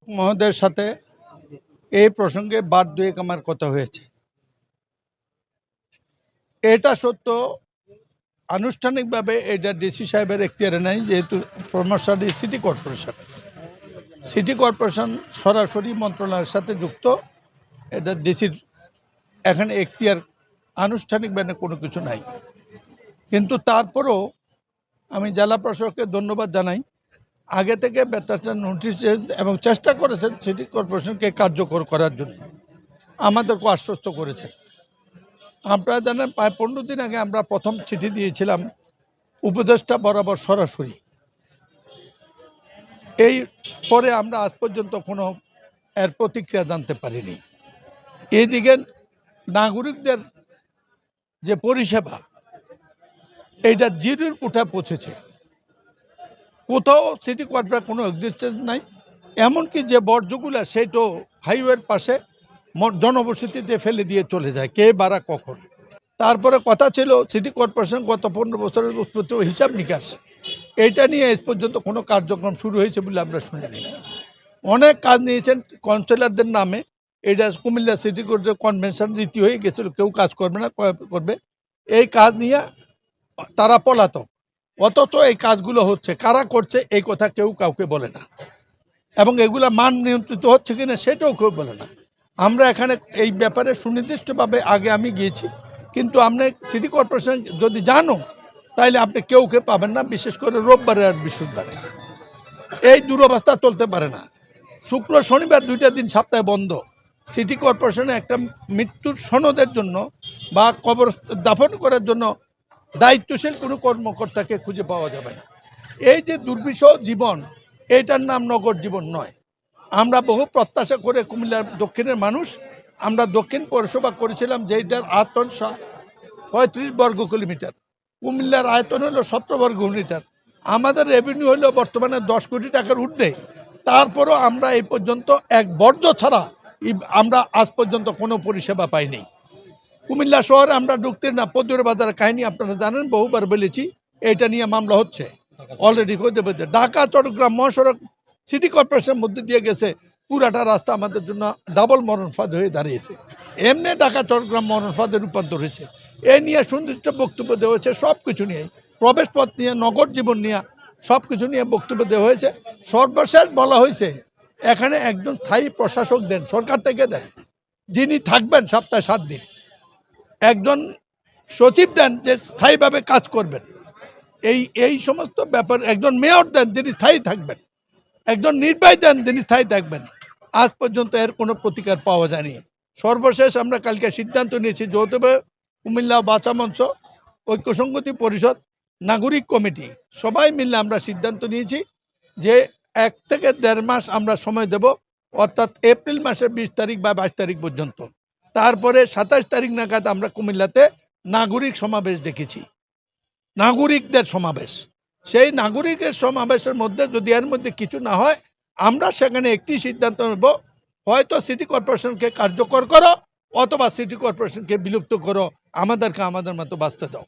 মহোদয়ের সাথে এই প্রসঙ্গে বার দুয়েক আমার কথা হয়েছে। এটা সত্য, আনুষ্ঠানিকভাবে এটা ডিসি সাহেবের এখতিয়ারে নাই, যেহেতু প্রভাবশালী সিটি কর্পোরেশন সরাসরি মন্ত্রণালয়ের সাথে যুক্ত। এটা ডিসির এখানে এখতিয়ার আনুষ্ঠানিকভাবে কোনো কিছু নাই। কিন্তু তারপরও আমি জেলা প্রশাসককে ধন্যবাদ জানাই, আগে থেকে ব্যাপারটা নোটিশ এবং চেষ্টা করেছেন সিটি কর্পোরেশনকে কার্যকর করার জন্য, আমাদেরকে আশ্বস্ত করেছেন। আপনারা জানেন প্রায় 15 দিন আগে আমরা প্রথম চিঠি দিয়েছিলাম উপদেষ্টা বরাবর সরাসরি। এই পরে আমরা আজ পর্যন্ত কোনো এর প্রতিক্রিয়া জানতে পারিনি। এইদিকে নাগরিকদের যে পরিষেবা, এইটা জিরোর কোঠায় পৌঁছেছে। কোথাও সিটি কর্পোরেশন কোনো এক্সিস্টেন্স নাই। এমনকি যে বর্জ্যগুলো সেইটাও হাইওয়ের পাশে জনবসতিতে ফেলে দিয়ে চলে যায়, কে বাড়া কখন। তারপরে কথা ছিল সিটি কর্পোরেশন গত 15 বছরের উৎপত্তি হিসাব নিকাশ, এইটা নিয়ে আজ পর্যন্ত কোনো কার্যক্রম শুরু হয়েছে বলে আমরা শুনিনি। অনেক কাজ নিয়েছেন কাউন্সিলরদের নামে, এটা কুমিল্লা সিটি কর্পোরেশন কনভেনশন রীতি হয়ে গেছিল, কেউ কাজ করবে না, করবে এই কাজ নিয়ে তারা পলাতক। অথচ এই কাজগুলো হচ্ছে, কারা করছে এই কথা কেউ কাউকে বলে না, এবং এগুলা মান নিয়ন্ত্রিত হচ্ছে কিনা সেটাও কেউ বলে না। আমরা এখানে এই ব্যাপারে সুনির্দিষ্টভাবে আগে আমি গিয়েছি, কিন্তু আপনি সিটি কর্পোরেশন যদি জানো তাইলে আপনি কেউকে পাবেন না, বিশেষ করে রোববারে আর বৃহস্পতিবারে। এই দুরবস্থা চলতে পারে না। শুক্র শনিবার 2টা দিন সপ্তাহে বন্ধ। সিটি কর্পোরেশনে একটা মৃত্যুর সনদের জন্য বা কবর দাফন করার জন্য দায়িত্বশীল কোনো কর্মকর্তাকে খুঁজে পাওয়া যাবে না। এই যে দুর্বিষহ জীবন, এইটার নাম নগর জীবন নয়। আমরা বহু প্রত্যাশা করে কুমিল্লার দক্ষিণের মানুষ, আমরা দক্ষিণ পৌরসভা করেছিলাম, যেটার আয়তন 35 বর্গ কিলোমিটার, কুমিল্লার আয়তন হলো 17 বর্গ কিলোমিটার। আমাদের রেভিনিউ হলো বর্তমানে 10 কোটি টাকার ঊর্ধ্বে। তারপরও আমরা এই পর্যন্ত এক বর্জ্য ছাড়া আমরা আজ পর্যন্ত কোনো পরিষেবা পাইনি। কুমিল্লা শহরে আমরা ঢুকতে না, পদ্মুর বাজারের কাহিনী আপনারা জানেন, বহুবার বলেছি, এটা নিয়ে মামলা হচ্ছে অলরেডি হতে পারছে। ঢাকা চট্টগ্রাম মহাসড়ক সিটি কর্পোরেশনের মধ্যে দিয়ে গেছে, পুরাটা রাস্তা আমাদের জন্য ডাবল মরণ ফাঁদ হয়ে দাঁড়িয়েছে। এমনি ঢাকা চট্টগ্রাম মরণ ফাঁদে রূপান্তর হয়েছে। এ নিয়ে সুনির্দিষ্ট বক্তব্য দেওয়া হয়েছে, সব কিছু নিয়ে, প্রবেশ পথ নিয়ে, নগর জীবন নিয়ে, সব কিছু নিয়ে বক্তব্য দেওয়া হয়েছে। সর্বশেষ বলা হয়েছে এখানে একজন স্থায়ী প্রশাসক দেন, সরকার থেকে দেন, যিনি থাকবেন সপ্তাহে 7 দিন। একজন সচিব দেন যে স্থায়ীভাবে কাজ করবেন। এই সমস্ত ব্যাপার একজন মেয়র দেন যিনি স্থায়ী থাকবেন, একজন নির্বাহী দেন যিনি স্থায়ী থাকবেন। আজ পর্যন্ত এর কোনো প্রতিকার পাওয়া যায়নি। সর্বশেষ আমরা কালকে সিদ্ধান্ত নিয়েছি, যৌথভাবে কুমিল্লা বাঁচা মঞ্চ, ঐক্যসংগতি পরিষদ, নাগরিক কমিটি সবাই মিলে আমরা সিদ্ধান্ত নিয়েছি যে 1 থেকে 1.5 মাস আমরা সময় দেব, অর্থাৎ এপ্রিল মাসের 20 তারিখ বা 22 তারিখ পর্যন্ত। তারপরে 27 তারিখ নাগাদ আমরা কুমিল্লাতে নাগরিক সমাবেশ ডেকেছি, নাগরিকদের সমাবেশ। সেই নাগরিকের সমাবেশের মধ্যে যদি এর মধ্যে কিছু না হয়, আমরা সেখানে একটি সিদ্ধান্ত নেব, হয়তো সিটি কর্পোরেশনকে কার্যকর করো অথবা সিটি কর্পোরেশনকে বিলুপ্ত করো, আমাদেরকে আমাদের মতো বাঁচতে দাও।